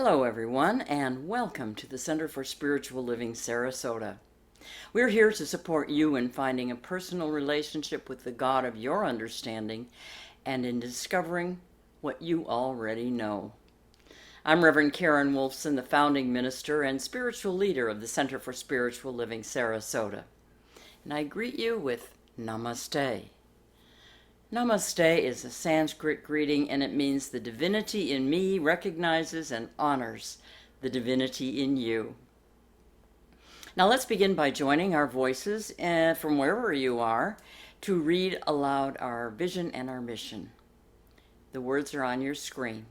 Hello, everyone, and welcome to the Center for Spiritual Living, Sarasota. We're here to support you in finding a personal relationship with the God of your understanding and in discovering what you already know. I'm Reverend Karen Wolfson, the founding minister and spiritual leader of the Center for Spiritual Living, Sarasota. And I greet you with Namaste. Namaste is a Sanskrit greeting, and it means the divinity in me recognizes and honors the divinity in you. Now let's begin by joining our voices from wherever you are to read aloud our vision and our mission. The words are on your screen.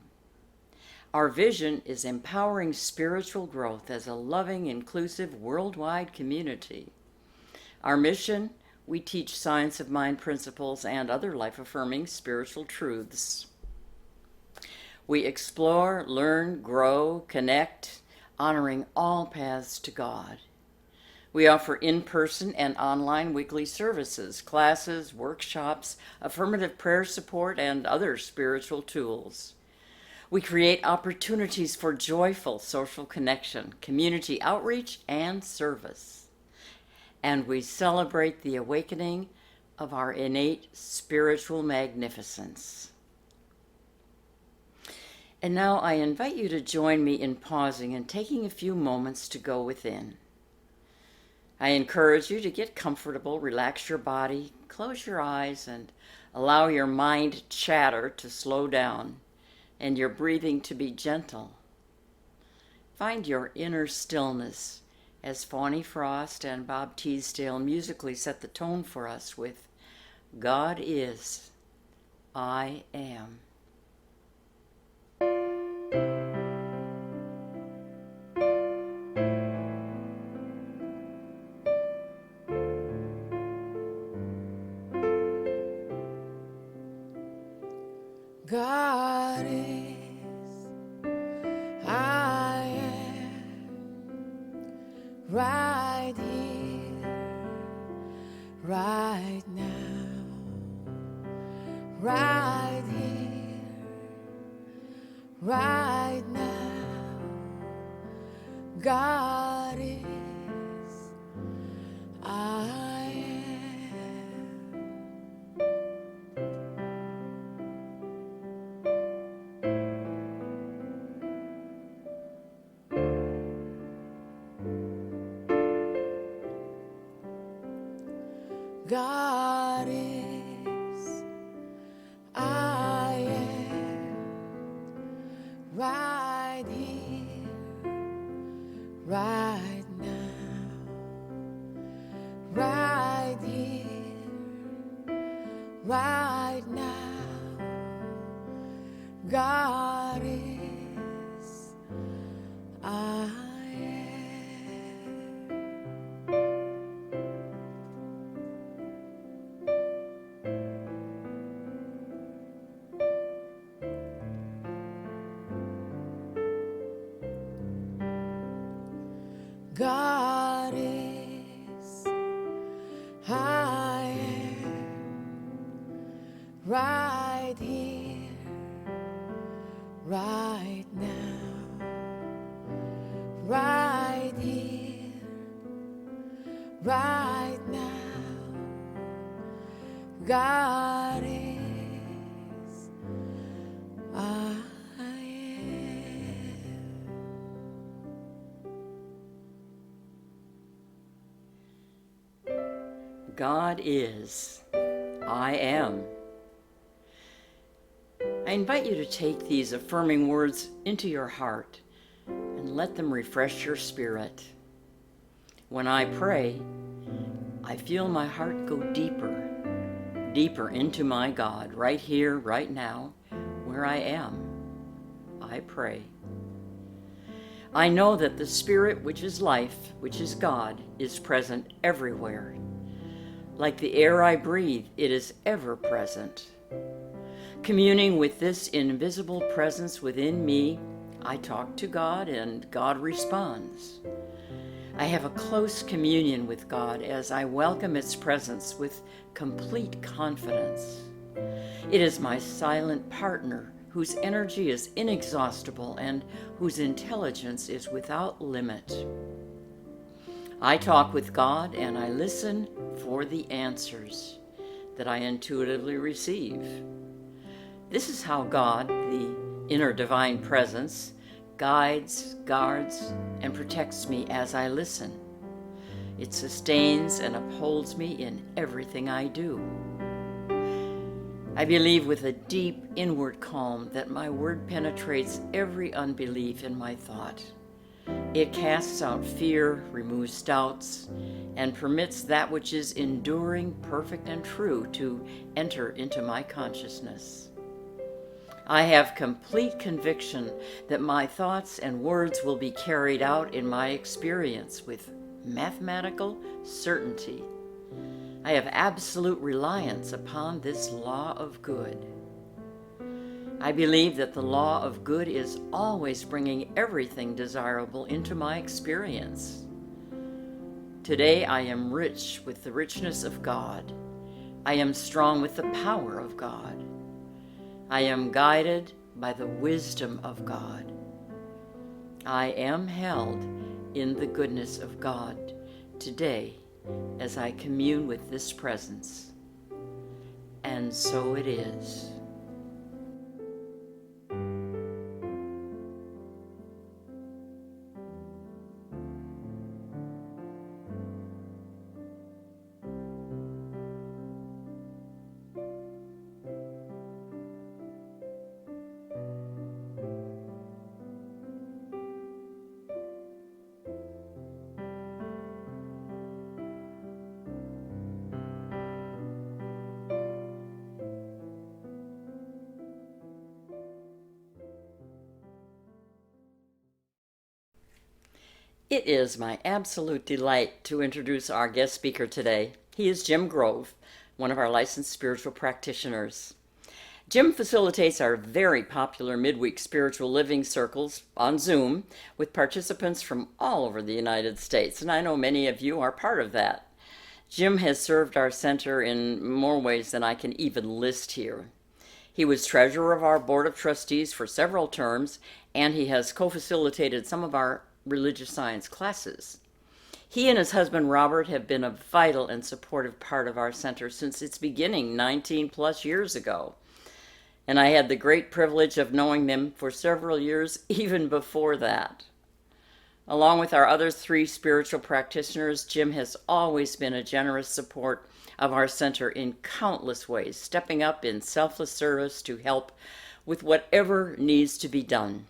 Our vision is empowering spiritual growth as a loving, inclusive, worldwide community. Our mission: we teach science of mind principles and other life-affirming spiritual truths. We explore, learn, grow, connect, honoring all paths to God. We offer in-person and online weekly services, classes, workshops, affirmative prayer support, and other spiritual tools. We create opportunities for joyful social connection, community outreach, and service. And we celebrate the awakening of our innate spiritual magnificence. And now I invite you to join me in pausing and taking a few moments to go within. I encourage you to get comfortable, relax your body, close your eyes, and allow your mind chatter to slow down and your breathing to be gentle. Find your inner stillness as Fawny and Bob Teesdale musically set the tone for us with God is, I am. God is, I am, right here, right now, right here, right now. God is, I am. God is, I am, right here, right now, right here, right now. God is, I am. God is, I am, right here, right now, right here, right now. God is, I am. God is, I am. I invite you to take these affirming words into your heart and let them refresh your spirit. When I pray, I feel my heart go deeper, deeper into my God, right here, right now, where I am. I pray. I know that the Spirit, which is life, which is God, is present everywhere. Like the air I breathe, it is ever present. Communing with this invisible presence within me, I talk to God and God responds. I have a close communion with God as I welcome its presence with complete confidence. It is my silent partner whose energy is inexhaustible and whose intelligence is without limit. I talk with God and I listen for the answers that I intuitively receive. This is how God, the inner divine presence, guides, guards, and protects me as I listen. It sustains and upholds me in everything I do. I believe with a deep inward calm that my word penetrates every unbelief in my thought. It casts out fear, removes doubts, and permits that which is enduring, perfect, and true to enter into my consciousness. I have complete conviction that my thoughts and words will be carried out in my experience with mathematical certainty. I have absolute reliance upon this law of good. I believe that the law of good is always bringing everything desirable into my experience. Today I am rich with the richness of God. I am strong with the power of God. I am guided by the wisdom of God. I am held in the goodness of God today as I commune with this presence. And so it is. It is my absolute delight to introduce our guest speaker today. He is Jim Grove, one of our licensed spiritual practitioners. Jim facilitates our very popular midweek spiritual living circles on Zoom with participants from all over the United States, and I know many of you are part of that. Jim has served our center in more ways than I can even list here. He was treasurer of our board of trustees for several terms, and he has co-facilitated some of our religious science classes. He and his husband Robert have been a vital and supportive part of our center since its beginning 19 plus years ago. And I had the great privilege of knowing them for several years even before that. Along with our other 3 spiritual practitioners, Jim has always been a generous support of our center in countless ways, stepping up in selfless service to help with whatever needs to be done.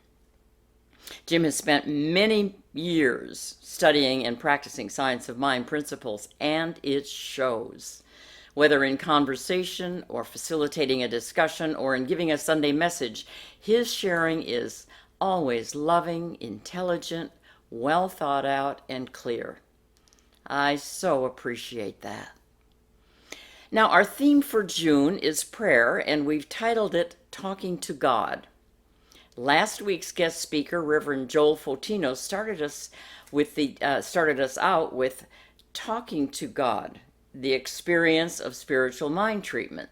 Jim has spent many years studying and practicing science of mind principles, and it shows. Whether in conversation or facilitating a discussion or in giving a Sunday message, his sharing is always loving, intelligent, well thought out, and clear. I so appreciate that. Now, our theme for June is prayer, and we've titled it Talking to God. Last week's guest speaker, Reverend Joel Fotino, started us out with talking to God, the experience of spiritual mind treatment.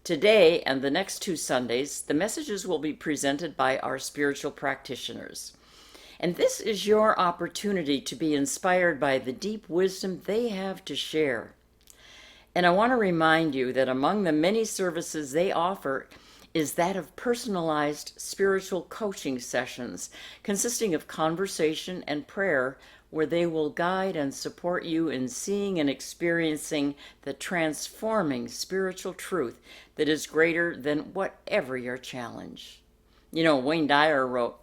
Today and the next 2 Sundays, the messages will be presented by our spiritual practitioners. And this is your opportunity to be inspired by the deep wisdom they have to share. And I want to remind you that among the many services they offer is that of personalized spiritual coaching sessions consisting of conversation and prayer, where they will guide and support you in seeing and experiencing the transforming spiritual truth that is greater than whatever your challenge. You know, Wayne Dyer wrote,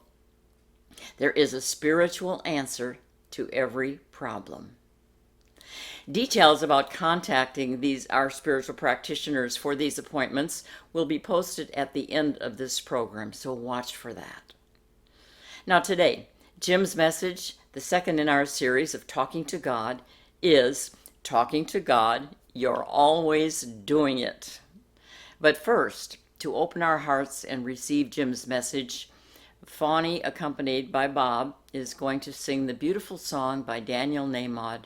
"There is a spiritual answer to every problem." Details about contacting our spiritual practitioners for these appointments will be posted at the end of this program, so watch for that. Now today, Jim's message, the second in our series of Talking to God, is Talking to God, You're Always Doing It. But first, to open our hearts and receive Jim's message, Fawny, accompanied by Bob, is going to sing the beautiful song by Daniel Nahmod,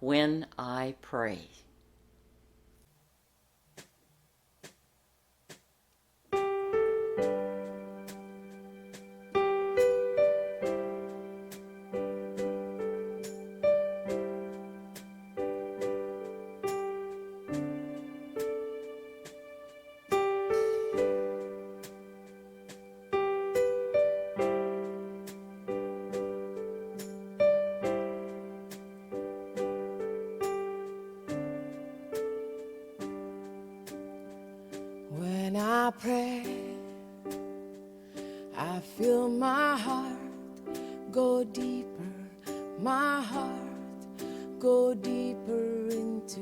When I Pray. I pray, I feel my heart go deeper, my heart go deeper into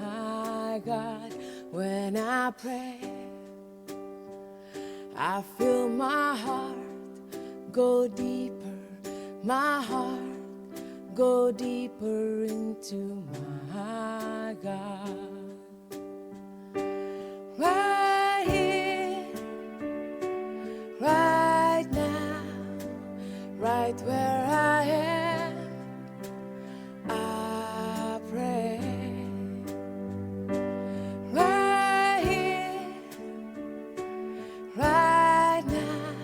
my God. When I pray, I feel my heart go deeper, my heart go deeper into my God. Right here, right now, right where I am, I pray. Right here, right now,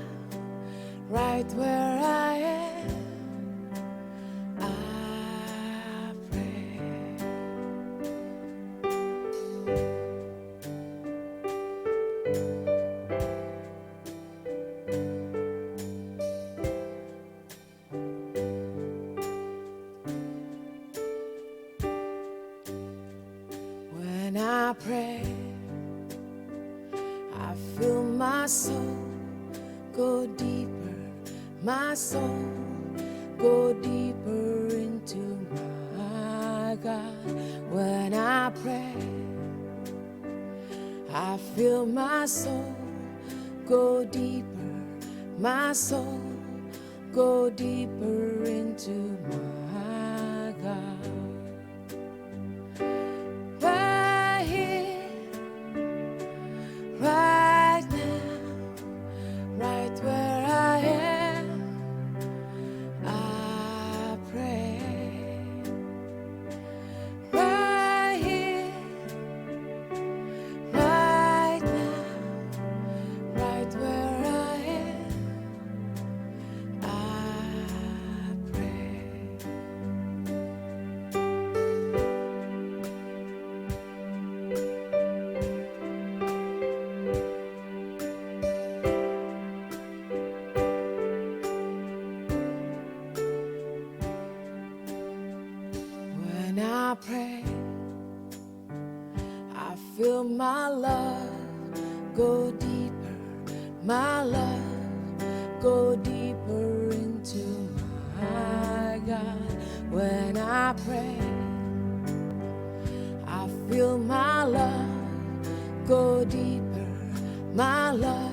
right where I am, I pray. When I pray, I feel my soul go deeper, my soul go deeper into my God. When I pray, I feel my soul go deeper, my soul go deeper into my God. Right here, right now, right where I am, I pray. Right here, right now, right where I am, I pray. When I pray, I feel my love go deeper, my love go deeper into my God. When I pray, I feel my love go deeper, my love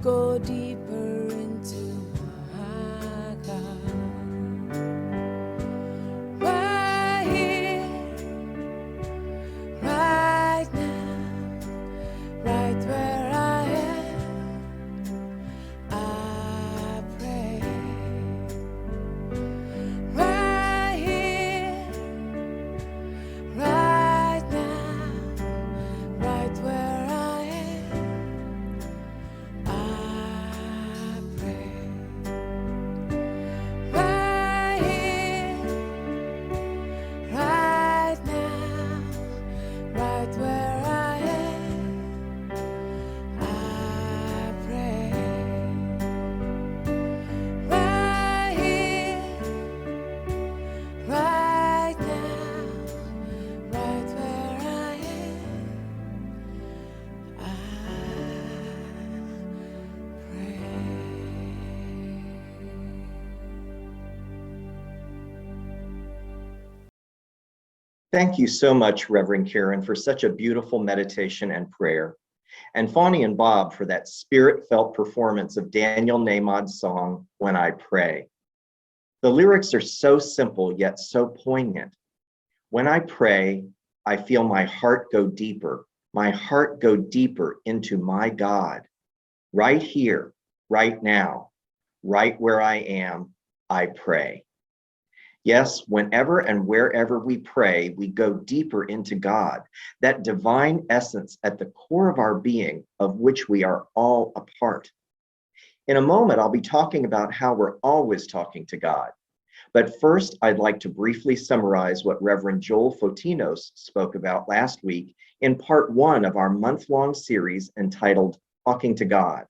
go deeper into my God. Right here, right now, right where I am, I pray. Right here, right now, right where I am, I pray. Right here, right now, right where I am, I pray. Right here, right now, right where I am, I pray. Thank you so much, Reverend Karen, for such a beautiful meditation and prayer. And Fawny and Bob for that spirit-felt performance of Daniel Nahmod's song, When I Pray. The lyrics are so simple, yet so poignant. When I pray, I feel my heart go deeper into my God. Right here, right now, right where I am, I pray. Yes, whenever and wherever we pray, we go deeper into God, that divine essence at the core of our being, of which we are all a part. In a moment, I'll be talking about how we're always talking to God. But first, I'd like to briefly summarize what Reverend Joel Fotinos spoke about last week in part 1 of our month-long series entitled Talking to God.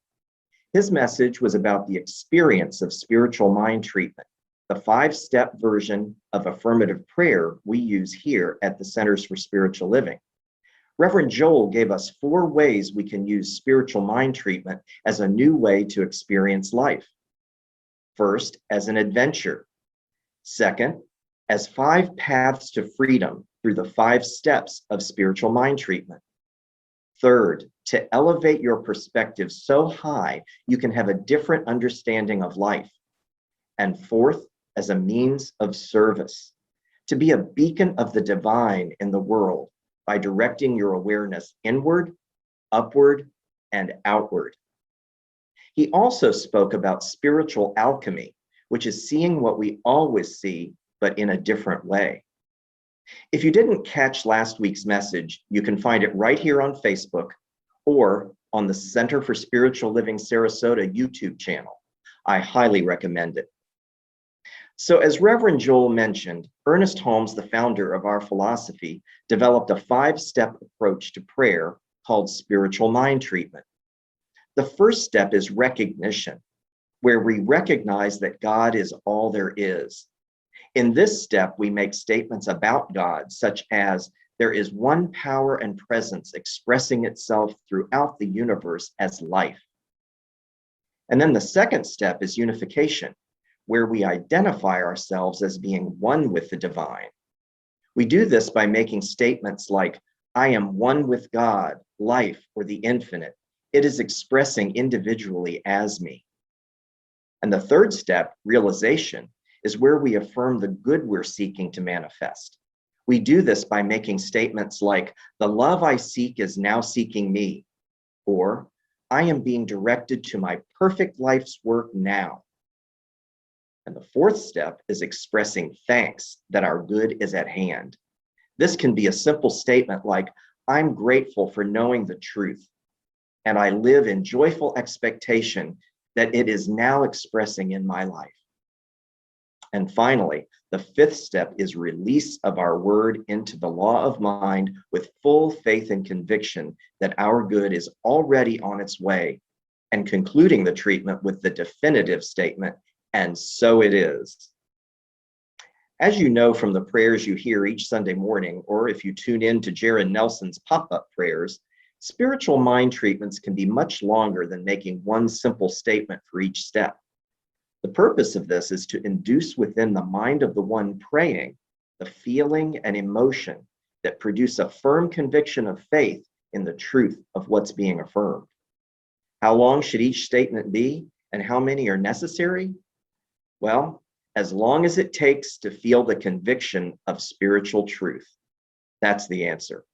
His message was about the experience of spiritual mind treatment, the 5-step version of affirmative prayer we use here at the Centers for Spiritual Living. Reverend Joel gave us 4 ways we can use spiritual mind treatment as a new way to experience life. First, as an adventure. Second, as 5 paths to freedom through the 5 steps of spiritual mind treatment. Third, to elevate your perspective so high you can have a different understanding of life. And fourth, as a means of service, to be a beacon of the divine in the world by directing your awareness inward, upward, and outward. He also spoke about spiritual alchemy, which is seeing what we always see, but in a different way. If you didn't catch last week's message, you can find it right here on Facebook or on the Center for Spiritual Living Sarasota YouTube channel. I highly recommend it. So as Reverend Joel mentioned, Ernest Holmes, the founder of our philosophy, developed a 5-step approach to prayer called spiritual mind treatment. The first step is recognition, where we recognize that God is all there is. In this step, we make statements about God, such as there is one power and presence expressing itself throughout the universe as life. And then the second step is unification, where we identify ourselves as being one with the divine. We do this by making statements like, I am one with God, life, or the infinite. It is expressing individually as me. And the third step, realization, is where we affirm the good we're seeking to manifest. We do this by making statements like, the love I seek is now seeking me, or I am being directed to my perfect life's work now. And the fourth step is expressing thanks that our good is at hand. This can be a simple statement like, I'm grateful for knowing the truth, and I live in joyful expectation that it is now expressing in my life. And finally, the fifth step is release of our word into the law of mind with full faith and conviction that our good is already on its way, and concluding the treatment with the definitive statement, and so it is. As you know from the prayers you hear each Sunday morning, or if you tune in to Jaron Nelson's pop-up prayers, spiritual mind treatments can be much longer than making one simple statement for each step. The purpose of this is to induce within the mind of the one praying the feeling and emotion that produce a firm conviction of faith in the truth of what's being affirmed. How long should each statement be, and how many are necessary? Well, as long as it takes to feel the conviction of spiritual truth. That's the answer.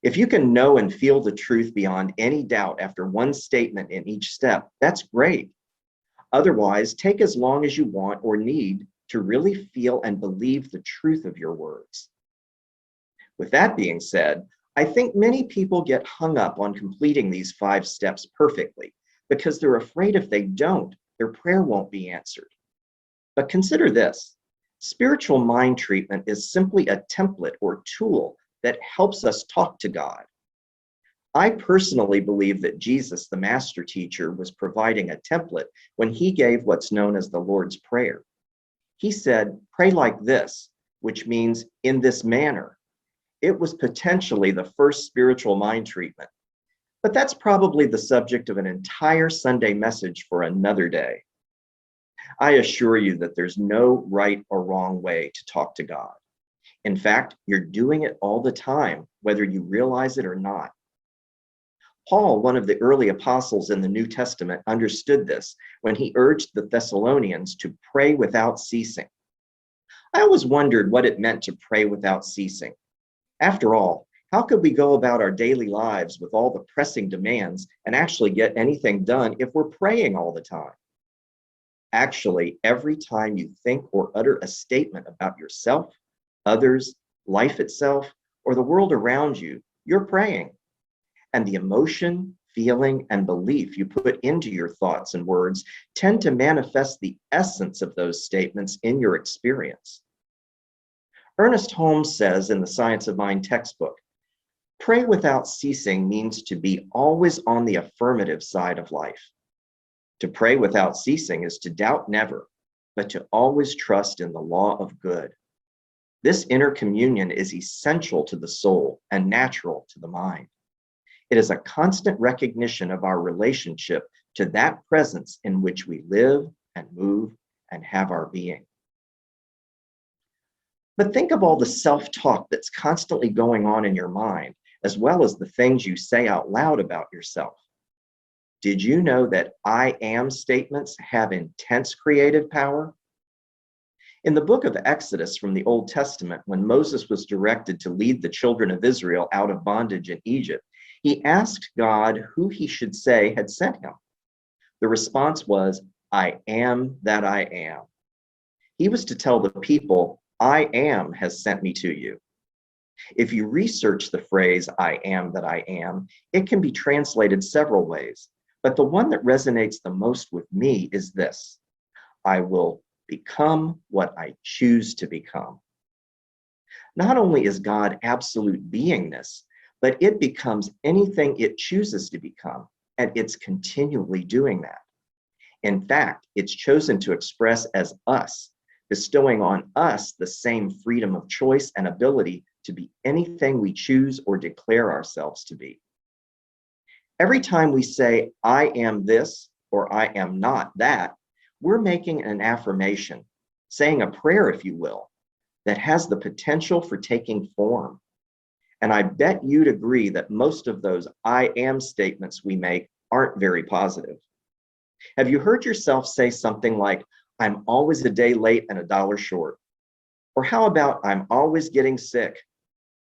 If you can know and feel the truth beyond any doubt after one statement in each step, that's great. Otherwise, take as long as you want or need to really feel and believe the truth of your words. With that being said, I think many people get hung up on completing these 5 steps perfectly because they're afraid if they don't, their prayer won't be answered. But consider this, spiritual mind treatment is simply a template or tool that helps us talk to God. I personally believe that Jesus, the master teacher, was providing a template when he gave what's known as the Lord's Prayer. He said, pray like this, which means in this manner. It was potentially the first spiritual mind treatment, but that's probably the subject of an entire Sunday message for another day. I assure you that there's no right or wrong way to talk to God. In fact, you're doing it all the time, whether you realize it or not. Paul, one of the early apostles in the New Testament, understood this when he urged the Thessalonians to pray without ceasing. I always wondered what it meant to pray without ceasing. After all, how could we go about our daily lives with all the pressing demands and actually get anything done if we're praying all the time? Actually, every time you think or utter a statement about yourself, others, life itself, or the world around you, you're praying. And the emotion, feeling, and belief you put into your thoughts and words tend to manifest the essence of those statements in your experience. Ernest Holmes says in the Science of Mind textbook, pray without ceasing means to be always on the affirmative side of life. To pray without ceasing is to doubt never, but to always trust in the law of good. This inner communion is essential to the soul and natural to the mind. It is a constant recognition of our relationship to that presence in which we live and move and have our being. But think of all the self-talk that's constantly going on in your mind, as well as the things you say out loud about yourself. Did you know that I am statements have intense creative power? In the book of Exodus from the Old Testament, when Moses was directed to lead the children of Israel out of bondage in Egypt, he asked God who he should say had sent him. The response was, I am that I am. He was to tell the people, I am has sent me to you. If you research the phrase, I am that I am, it can be translated several ways, but the one that resonates the most with me is this: I will become what I choose to become. Not only is God absolute beingness, but it becomes anything it chooses to become, and it's continually doing that. In fact, it's chosen to express as us, bestowing on us the same freedom of choice and ability to be anything we choose or declare ourselves to be. Every time we say, I am this or I am not that, we're making an affirmation, saying a prayer, if you will, that has the potential for taking form. And I bet you'd agree that most of those I am statements we make aren't very positive. Have you heard yourself say something like, I'm always a day late and $1 short? Or how about I'm always getting sick?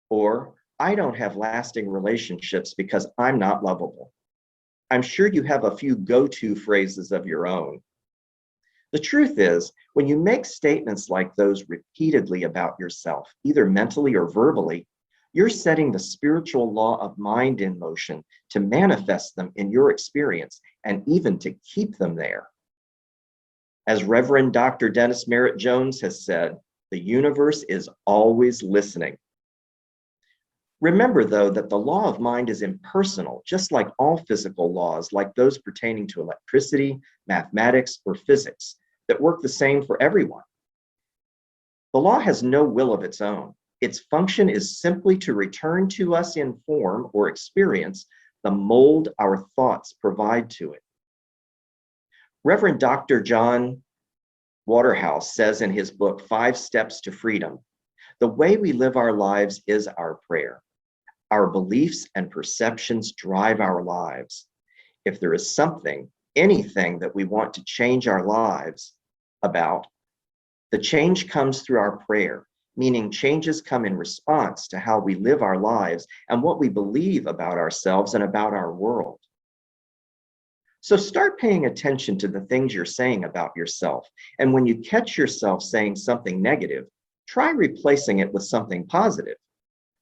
Or I don't have lasting relationships because I'm not lovable. I'm sure you have a few go-to phrases of your own. The truth is, when you make statements like those repeatedly about yourself, either mentally or verbally, you're setting the spiritual law of mind in motion to manifest them in your experience and even to keep them there. As Reverend Dr. Dennis Merritt Jones has said, the universe is always listening. Remember, though, that the law of mind is impersonal, just like all physical laws, like those pertaining to electricity, mathematics, or physics, that work the same for everyone. The law has no will of its own. Its function is simply to return to us in form or experience the mold our thoughts provide to it. Reverend Dr. John Waterhouse says in his book, 5 Steps to Freedom, the way we live our lives is our prayer. Our beliefs and perceptions drive our lives. If there is something, anything that we want to change our lives about, the change comes through our prayer, meaning changes come in response to how we live our lives and what we believe about ourselves and about our world. So start paying attention to the things you're saying about yourself. And when you catch yourself saying something negative, try replacing it with something positive.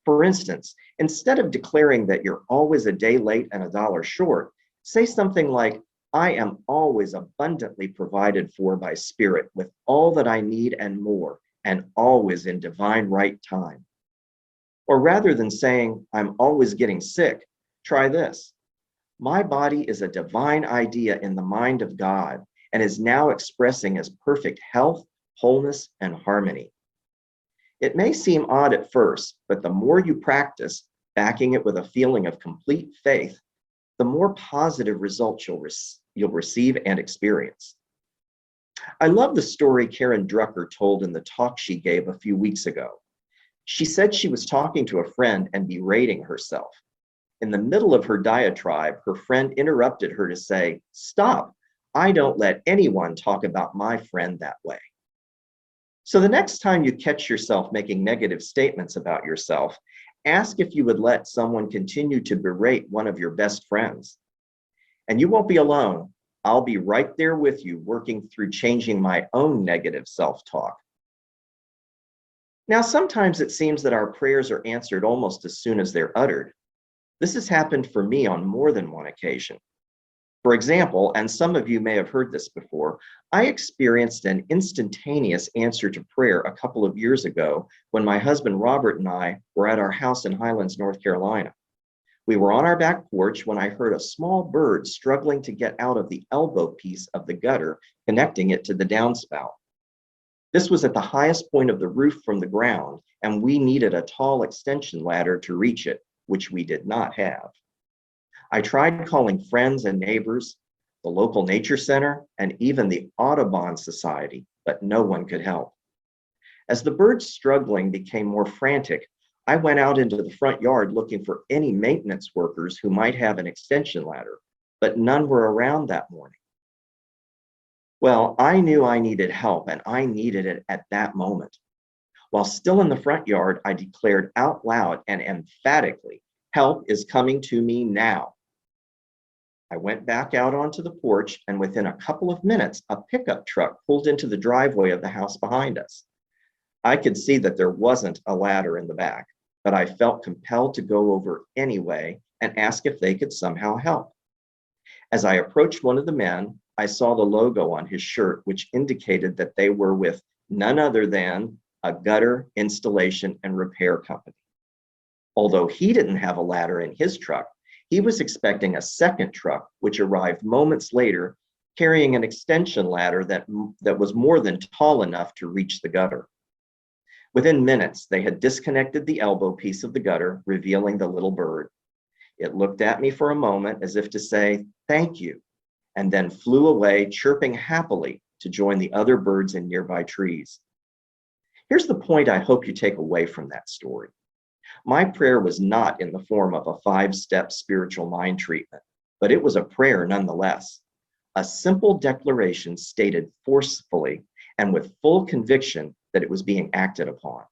For instance, instead of declaring that you're always a day late and $1 short, say something like, I am always abundantly provided for by Spirit with all that I need and more, and always in divine right time. Or rather than saying, I'm always getting sick, try this. My body is a divine idea in the mind of God and is now expressing as perfect health, wholeness, and harmony. It may seem odd at first, but the more you practice, backing it with a feeling of complete faith, the more positive results you'll receive and experience. I love the story Karen Drucker told in the talk she gave a few weeks ago. She said she was talking to a friend and berating herself. In the middle of her diatribe, her friend interrupted her to say, stop, I don't let anyone talk about my friend that way. So the next time you catch yourself making negative statements about yourself, ask if you would let someone continue to berate one of your best friends. And you won't be alone. I'll be right there with you, working through changing my own negative self-talk. Now, sometimes it seems that our prayers are answered almost as soon as they're uttered. This has happened for me on more than one occasion. For example, and some of you may have heard this before, I experienced an instantaneous answer to prayer a couple of years ago when my husband Robert and I were at our house in Highlands, North Carolina. We were on our back porch when I heard a small bird struggling to get out of the elbow piece of the gutter, connecting it to the downspout. This was at the highest point of the roof from the ground, and we needed a tall extension ladder to reach it, which we did not have. I tried calling friends and neighbors, the local nature center, and even the Audubon Society, but no one could help. As the birds struggling became more frantic, I went out into the front yard looking for any maintenance workers who might have an extension ladder, but none were around that morning. Well, I knew I needed help, and I needed it at that moment. While still in the front yard, I declared out loud and emphatically, "Help is coming to me now." I went back out onto the porch, and within a couple of minutes, a pickup truck pulled into the driveway of the house behind us. I could see that there wasn't a ladder in the back, but I felt compelled to go over anyway and ask if they could somehow help. As I approached one of the men, I saw the logo on his shirt, which indicated that they were with none other than a gutter installation and repair company. Although he didn't have a ladder in his truck, he was expecting a second truck, which arrived moments later, carrying an extension ladder that was more than tall enough to reach the gutter. Within minutes, they had disconnected the elbow piece of the gutter, revealing the little bird. It looked at me for a moment as if to say, "Thank you," and then flew away, chirping happily to join the other birds in nearby trees. Here's the point I hope you take away from that story. My prayer was not in the form of a 5-step spiritual mind treatment, but it was a prayer nonetheless. A simple declaration stated forcefully and with full conviction that it was being acted upon.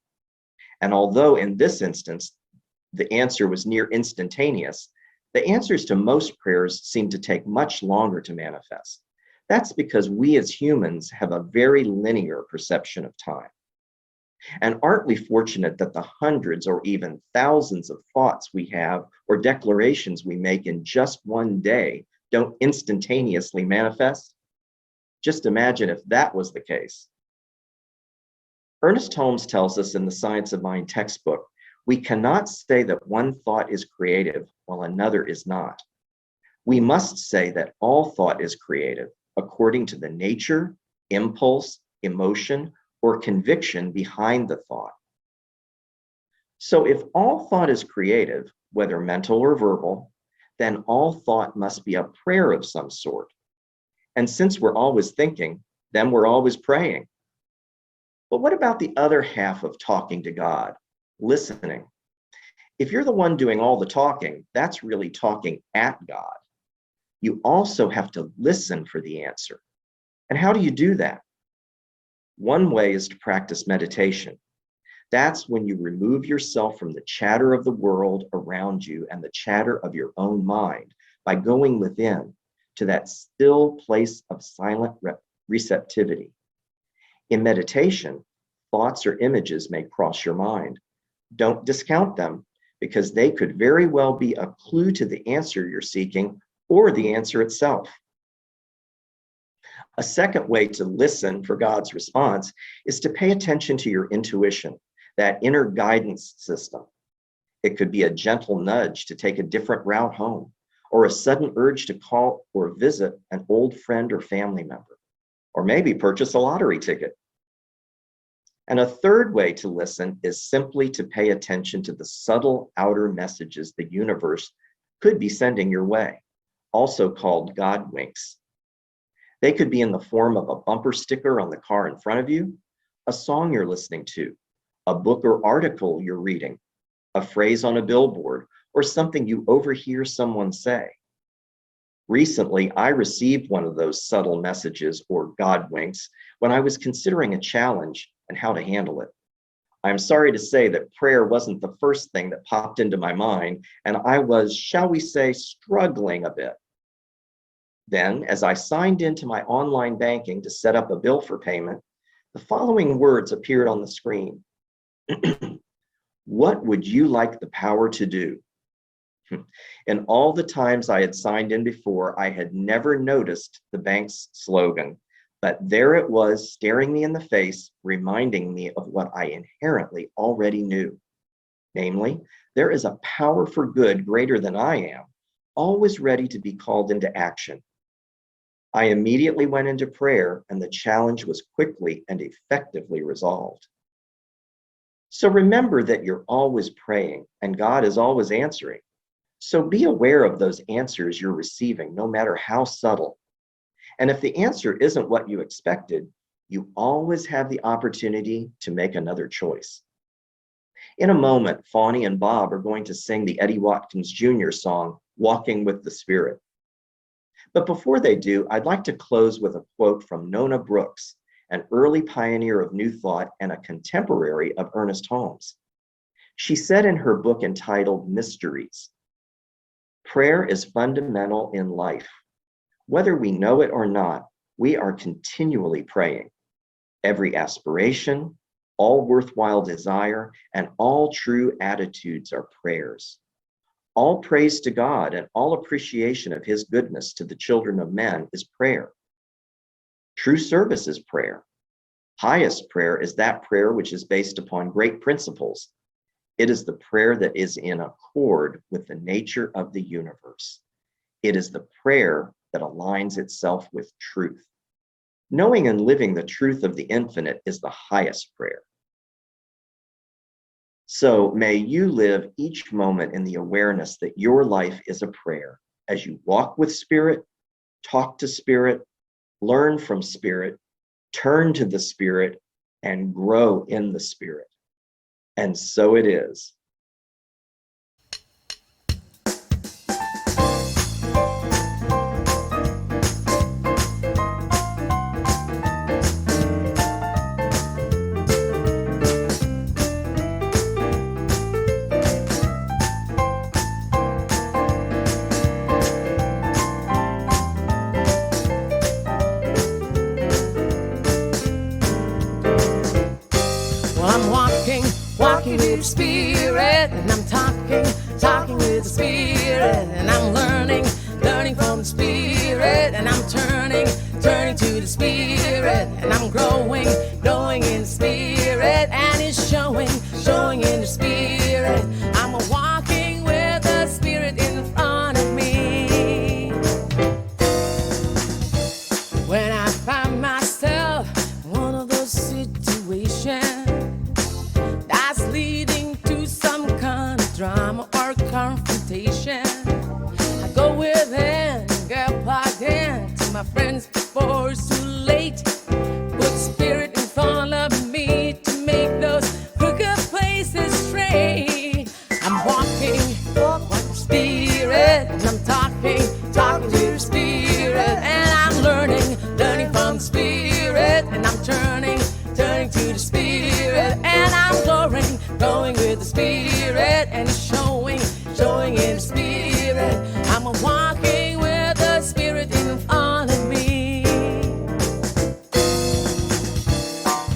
And although in this instance, the answer was near instantaneous, the answers to most prayers seem to take much longer to manifest. That's because we as humans have a very linear perception of time. And aren't we fortunate that the hundreds or even thousands of thoughts we have or declarations we make in just one day don't instantaneously manifest? Just imagine if that was the case. Ernest Holmes tells us in the Science of Mind textbook, we cannot say that one thought is creative while another is not. We must say that all thought is creative according to the nature, impulse, emotion, or conviction behind the thought. So if all thought is creative, whether mental or verbal, then all thought must be a prayer of some sort. And since we're always thinking, then we're always praying. But what about the other half of talking to God? Listening. If you're the one doing all the talking, that's really talking at God. You also have to listen for the answer. And how do you do that? One way is to practice meditation. That's when you remove yourself from the chatter of the world around you and the chatter of your own mind by going within to that still place of silent receptivity. In meditation, thoughts or images may cross your mind. Don't discount them because they could very well be a clue to the answer you're seeking or the answer itself. A second way to listen for God's response is to pay attention to your intuition, that inner guidance system. It could be a gentle nudge to take a different route home, or a sudden urge to call or visit an old friend or family member, or maybe purchase a lottery ticket. And a third way to listen is simply to pay attention to the subtle outer messages the universe could be sending your way, also called God winks. They could be in the form of a bumper sticker on the car in front of you, a song you're listening to, a book or article you're reading, a phrase on a billboard, or something you overhear someone say. Recently, I received one of those subtle messages or God winks when I was considering a challenge and how to handle it. I'm sorry to say that prayer wasn't the first thing that popped into my mind, and I was, shall we say, struggling a bit. Then, as I signed into my online banking to set up a bill for payment, the following words appeared on the screen. What would you like the power to do? In all the times I had signed in before, I had never noticed the bank's slogan, but there it was staring me in the face, reminding me of what I inherently already knew. Namely, there is a power for good greater than I am, always ready to be called into action. I immediately went into prayer, and the challenge was quickly and effectively resolved. So remember that you're always praying, and God is always answering. So be aware of those answers you're receiving, no matter how subtle. And if the answer isn't what you expected, you always have the opportunity to make another choice. In a moment, Fawny and Bob are going to sing the Eddie Watkins Jr. song, Walking with the Spirit. But before they do, I'd like to close with a quote from Nona Brooks, an early pioneer of New Thought and a contemporary of Ernest Holmes. She said in her book entitled Mysteries, "Prayer is fundamental in life. Whether we know it or not, we are continually praying. Every aspiration, all worthwhile desire, and all true attitudes are prayers. All praise to God and all appreciation of his goodness to the children of men is prayer. True service is prayer. Highest prayer is that prayer which is based upon great principles. It is the prayer that is in accord with the nature of the universe. It is the prayer that aligns itself with truth. Knowing and living the truth of the infinite is the highest prayer. So may you live each moment in the awareness that your life is a prayer as you walk with Spirit, talk to Spirit, learn from Spirit, turn to the Spirit, and grow in the Spirit. And so it is. I'm walking with the Spirit, and I'm talking with the Spirit, and I'm learning from the Spirit, and I'm turning to the Spirit, and I'm growing in the Spirit, and it's showing in the Spirit. I'm walking with the Spirit in front of me. When I find myself in one of those situations that's leading to some kind of drama or confrontation, I go within, get plugged in to my friends before it's too late. Put Spirit in front of me to make those crooked places straight. I'm walking with the Spirit, and I'm talking to the Spirit, and I'm learning from the Spirit, and I'm turning to the Spirit, and I'm growing with the Spirit, and it's showing in the Spirit. I'm walking with the Spirit in front of me.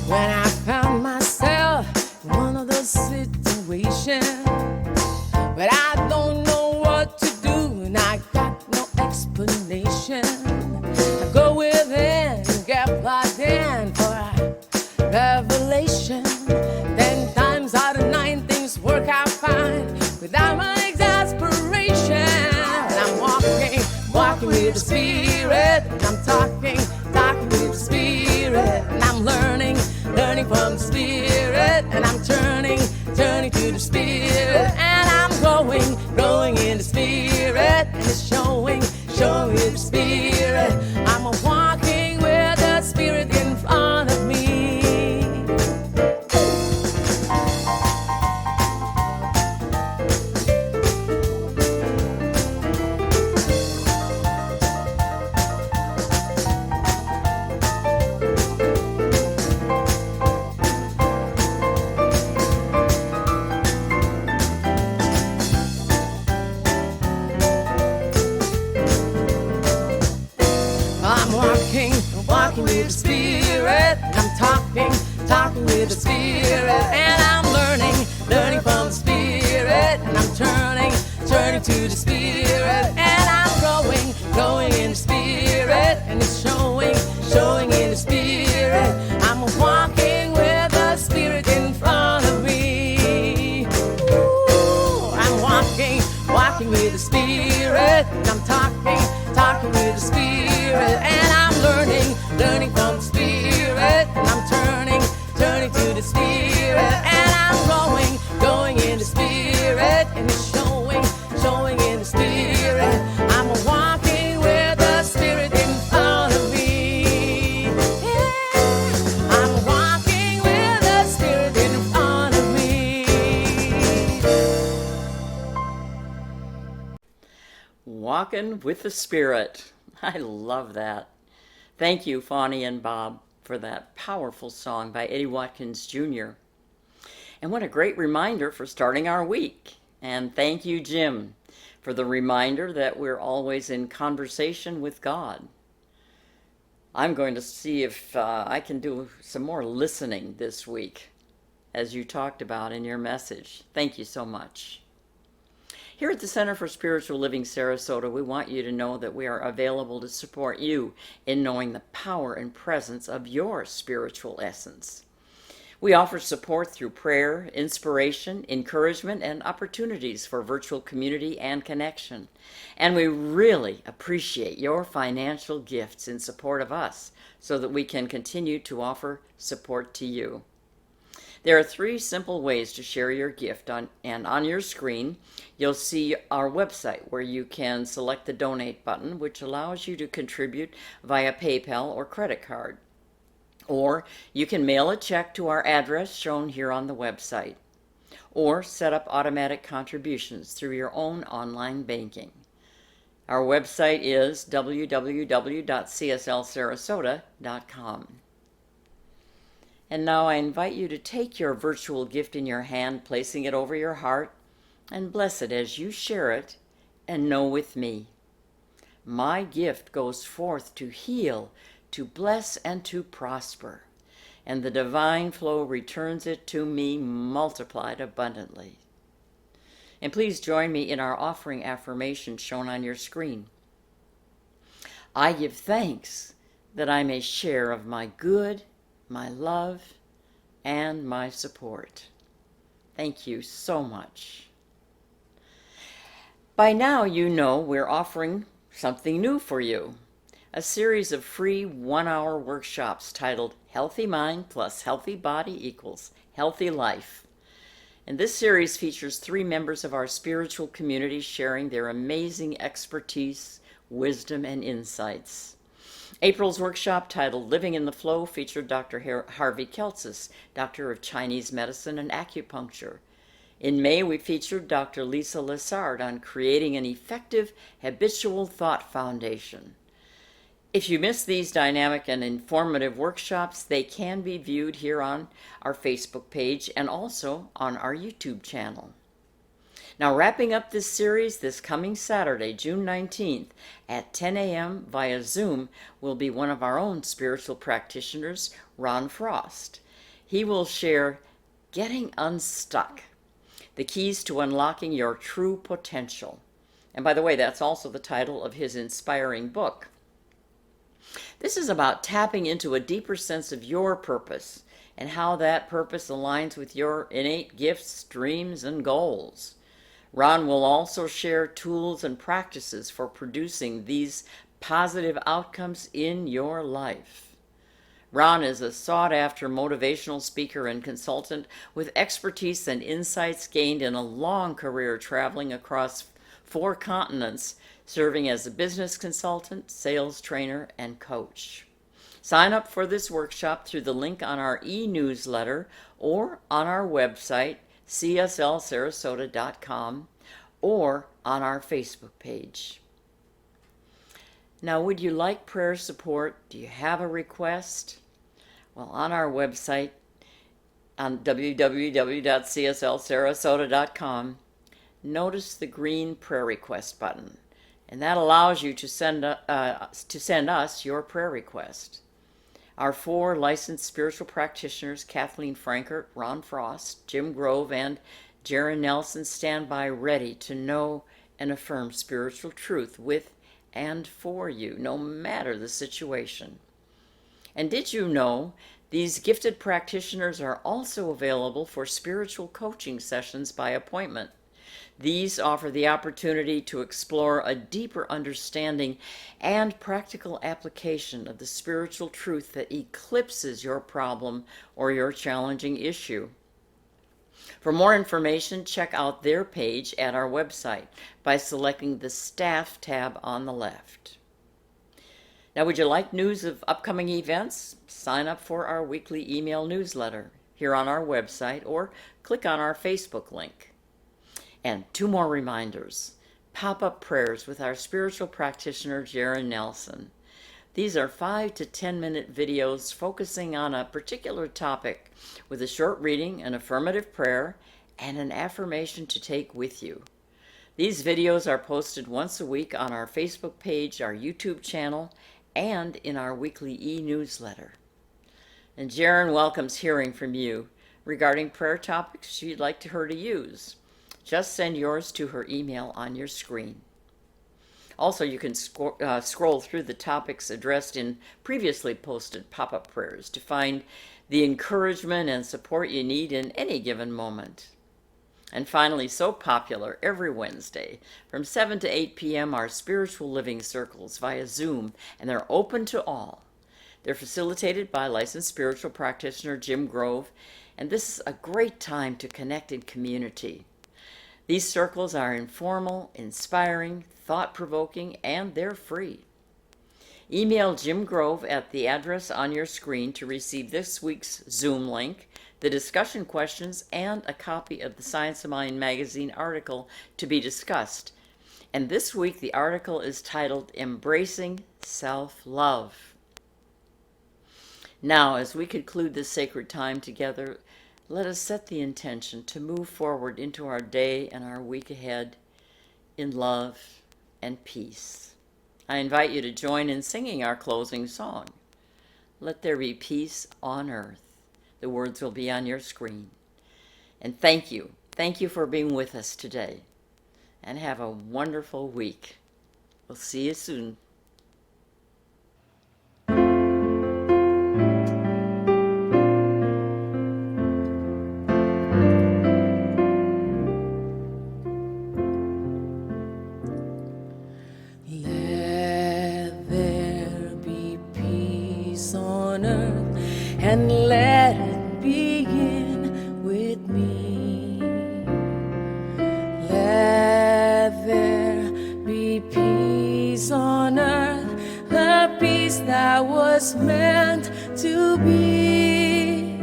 When I found myself in one of those situations, but I don't know what to do, and I got no explanation, I go within and get plugged in for a revelation. 10 times out of 9 things work out fine without my exasperation. And I'm walking with the Spirit, and I'm talking with the Spirit, and I'm learning from the Spirit, and I'm turning to the Spirit, and I'm growing in the Spirit, and it's showing with the Spirit. I'm walking with the Spirit in front of me. Walking with the Spirit, and I'm talking with the Spirit, and I'm learning from the Spirit, and I'm turning to the Spirit, and I'm growing in the Spirit, and it's showing in the Spirit. I'm walking with the Spirit in front of me. Ooh, I'm walking with the Spirit, and I'm talking with the Spirit, and Walking with the Spirit. I love that. Thank you, Fawny and Bob, for that powerful song by Eddie Watkins Jr. And what a great reminder for starting our week. And thank you, Jim, for the reminder that we're always in conversation with God. I'm going to see if I can do some more listening this week, as you talked about in your message. Thank you so much. Here at the Center for Spiritual Living Sarasota, we want you to know that we are available to support you in knowing the power and presence of your spiritual essence. We offer support through prayer, inspiration, encouragement, and opportunities for virtual community and connection. And we really appreciate your financial gifts in support of us so that we can continue to offer support to you. There are 3 simple ways to share your gift, and on your screen you'll see our website where you can select the donate button, which allows you to contribute via PayPal or credit card. Or you can mail a check to our address shown here on the website, or set up automatic contributions through your own online banking. Our website is www.cslsarasota.com. And now I invite you to take your virtual gift in your hand, placing it over your heart, and bless it as you share it, and know with me. My gift goes forth to heal, to bless, and to prosper, and the divine flow returns it to me multiplied abundantly. And please join me in our offering affirmation shown on your screen. I give thanks that I may share of my good, my love, and my support. Thank you so much. By now you know we're offering something new for you. A series of free 1-hour workshops titled Healthy Mind plus Healthy Body equals Healthy Life. And this series features 3 members of our spiritual community sharing their amazing expertise, wisdom, and insights. April's workshop, titled Living in the Flow, featured Dr. Harvey Keltzis, Doctor of Chinese Medicine and Acupuncture. In May, we featured Dr. Lisa Lessard on creating an effective habitual thought foundation. If you missed these dynamic and informative workshops, they can be viewed here on our Facebook page and also on our YouTube channel. Now, wrapping up this series this coming Saturday, June 19th at 10 a.m. via Zoom will be one of our own spiritual practitioners, Ron Frost. He will share Getting Unstuck, the keys to unlocking your true potential. And by the way, that's also the title of his inspiring book. This is about tapping into a deeper sense of your purpose and how that purpose aligns with your innate gifts, dreams, and goals. Ron will also share tools and practices for producing these positive outcomes in your life. Ron is a sought-after motivational speaker and consultant with expertise and insights gained in a long career traveling across 4 continents, serving as a business consultant, sales trainer, and coach. Sign up for this workshop through the link on our e-newsletter or on our website, cslsarasota.com, or on our Facebook page. Now, would you like prayer support? Do you have a request? Well, on our website, on www.cslsarasota.com, notice the green prayer request button, and that allows you to send us your prayer request. Our 4 licensed spiritual practitioners, Kathleen Frankert, Ron Frost, Jim Grove, and Jaron Nelson, stand by ready to know and affirm spiritual truth with and for you, no matter the situation. And did you know these gifted practitioners are also available for spiritual coaching sessions by appointment? These offer the opportunity to explore a deeper understanding and practical application of the spiritual truth that eclipses your problem or your challenging issue. For more information, check out their page at our website by selecting the Staff tab on the left. Now, would you like news of upcoming events? Sign up for our weekly email newsletter here on our website or click on our Facebook link. And 2 more reminders. Pop-up prayers with our spiritual practitioner, Jaron Nelson. These are 5 to 10-minute videos focusing on a particular topic with a short reading, an affirmative prayer, and an affirmation to take with you. These videos are posted once a week on our Facebook page, our YouTube channel, and in our weekly e-newsletter. And Jaron welcomes hearing from you regarding prayer topics she'd like her to use. Just send yours to her email on your screen. Also, you can scroll through the topics addressed in previously posted pop-up prayers to find the encouragement and support you need in any given moment. And finally, so popular, every Wednesday from 7 to 8 p.m. are spiritual living circles via Zoom, and they're open to all. They're facilitated by licensed spiritual practitioner Jim Grove, and this is a great time to connect in community. These circles are informal, inspiring, thought-provoking, and they're free. Email Jim Grove at the address on your screen to receive this week's Zoom link, the discussion questions, and a copy of the Science of Mind magazine article to be discussed. And this week the article is titled Embracing Self-Love. Now, as we conclude this sacred time together, let us set the intention to move forward into our day and our week ahead in love and peace. I invite you to join in singing our closing song, Let There Be Peace on Earth. The words will be on your screen. And thank you. Thank you for being with us today. And have a wonderful week. We'll see you soon. Let there be peace on earth, and let it begin with me. Let there be peace on earth, the peace that was meant to be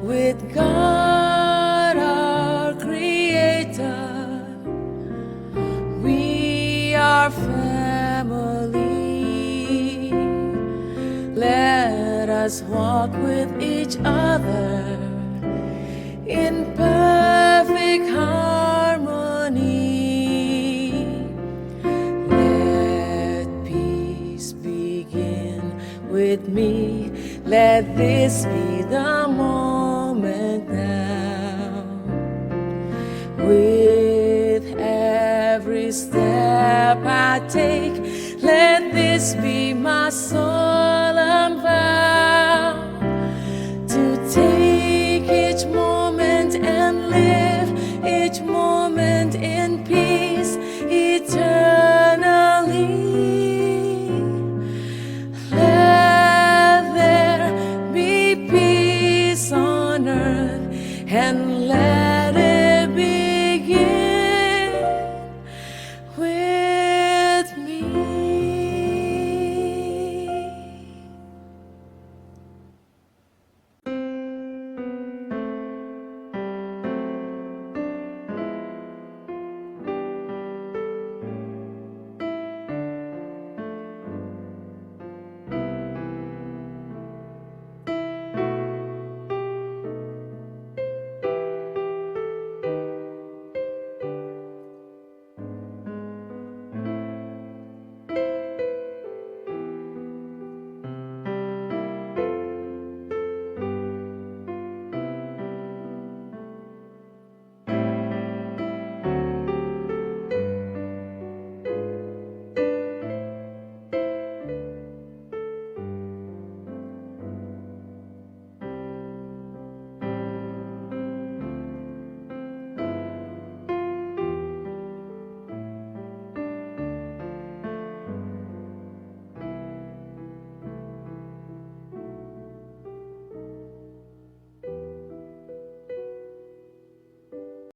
with God our Creator. We are family. Let us walk with each other in perfect harmony. Let peace begin with me. Let this be the moment now. With every step I take, let this be my solemn vow to take each moment and live each moment in peace eternally. Let there be peace on earth, and let it